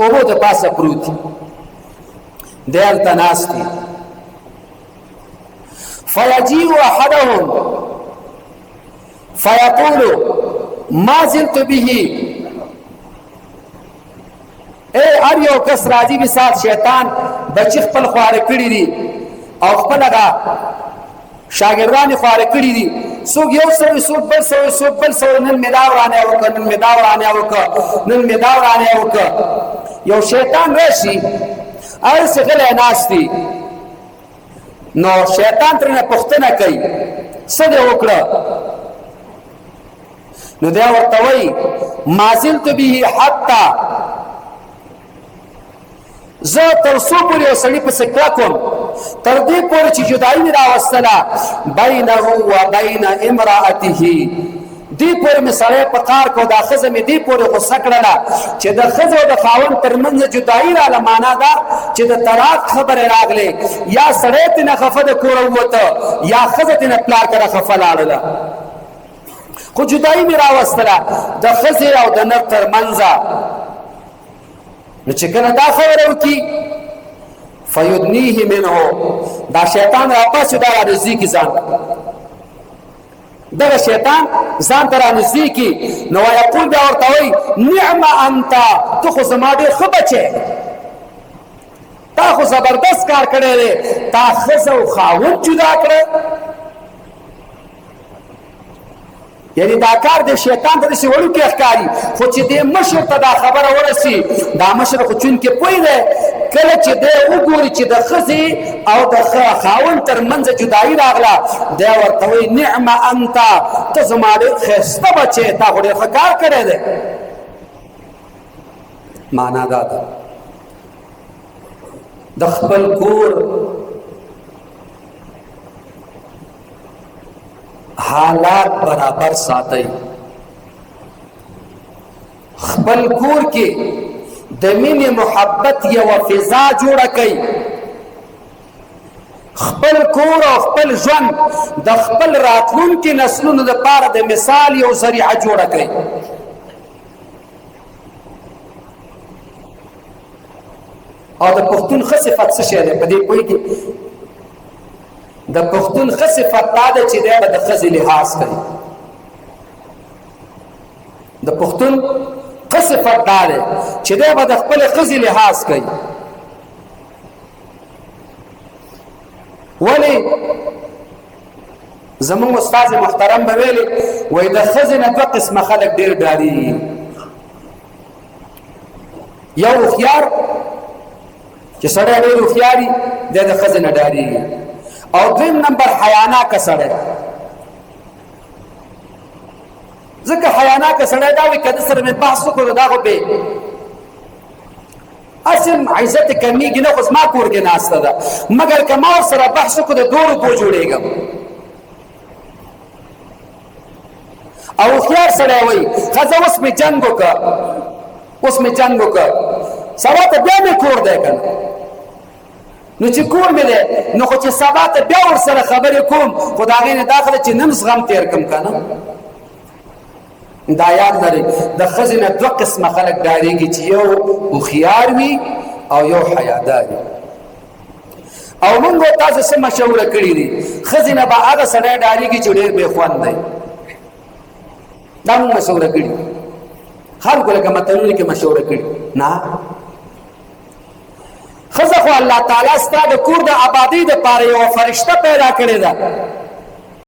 اوبو د پاسه پروت دی هلته ناست دي فیجیء احدهم فیقول ما زلت به هر یو کس راځي بسات شیطان بچی خپل خواره کړي دي او خپل هغه شاګردان خواره کړي دي څوک یو سوی څوک بل سوی څوک بل سوی نن مې دا ورانه وکړه نن مې دا ورانه وکړه نن مې دا ورانه وکړه یو شیطان راشي هر څه غلی ناست دي نو شیطان ترنه پوښتنه کوي څه دې وکړه نو دی ورته وایي ما زلت به حتی زه تر څو پورې یو سړي پسې کلک وم تر دې پورې چې جدایي مې راوستله بینه و بین امرأته دې پورې مې سړی په کار کو دا ښځه مې دې پورې غوسه کړله چې د ښځې او د خاوند ترمنځ جدایي راله معنا ده چې د طلاق خبرې راغلې یا سړی ترېنه خفه د کوره ووته یا ښځه ترېنه پلار کره خفه لاړله خو جدایي مې راوستله د ښځې او د نر ترمنځه نو چې کله دا خبره وکړي فیدنیه منه دا شیطان راپاسي دا رانږدې کړي ځان دغه شیطان ځان ته رانږدې کړي نو ویقول بیا ورته وایي نعم انت ته خو زما ډېر ښه بچی تا خو زبردست کار کړی دی تا ښځه او خاوند جدا کړه یعنی دا کار د شیطان ته داسې وړوکی ښکاري خو چې دې مشر ته دا خبره ورسي دا مشر خو چونکې پوه دی کله چې دی وګوري چې د ښځې او د خاوند ترمنځ جدایي راغله دی ورته وایي نعم انت ته زما ډېر ښایسته بچی تا خو ډېر ښه کار کړی دی معنا دا ده د خپل کور حالات برابر ساتي خپل کور کې د مینې محبت یو فضا جوړه کړئ خپل کور او خپل ژوند د خپل راتلونکي نسلونو لپاره د مثال یو ذریعه جوړه کړئ او د پښتون ښه صفت څه شی دی په دې پوهېږئ د پښتون ښه صفت دا ده چې دی به د ښځې لحاظ کوي د پښتون ښه صفت دا دی چې دی به د خپلې ښځې لحاظ کوي ولې زموږ استاد محترم به ویلي وایي د ښځې نه دوه قسمه خلک ډېر ډارېږي یو هوښیار چې سړی ډېر هوښیار وي دی د ښځې نه ډارېږي او دویم نمبر حیاناکه سړی ځکه حیاناکه سړی دا وایي که ده سره مې بحث وکړو دا خو بې هسې عزت کمیږي نه خو زما کور کې ناسته ده مګر که ما ورسره بحث وکړو د 2 روپو جوړېږم او هوښیار سړی وایي ښځه اوس مې جنګ وکړه سبا ته بیا مې کور دی که نه نو چې کور مې دی نو خو چې سبا ته بیا ورسره خبرې کوم خو د هغې نه دا خله چې نن زغم تېر کړم که نه دا یاد لرئ د ښځې نه 2 قسمه خلک ډارېږي چې یو هوښیار وي او یو حیادار وي او موږ تاسو څه مشوره کړي دي ښځې نه به هغه سړی ډارېږي چې ډېر بې خوند دی دا موږ مشوره کړي خلکو لکه متلونو کې مشوره کړي نه ښځه خو الله تعالی ستا د کور د آبادۍ دپاره یوه فرشته پیدا کړې ده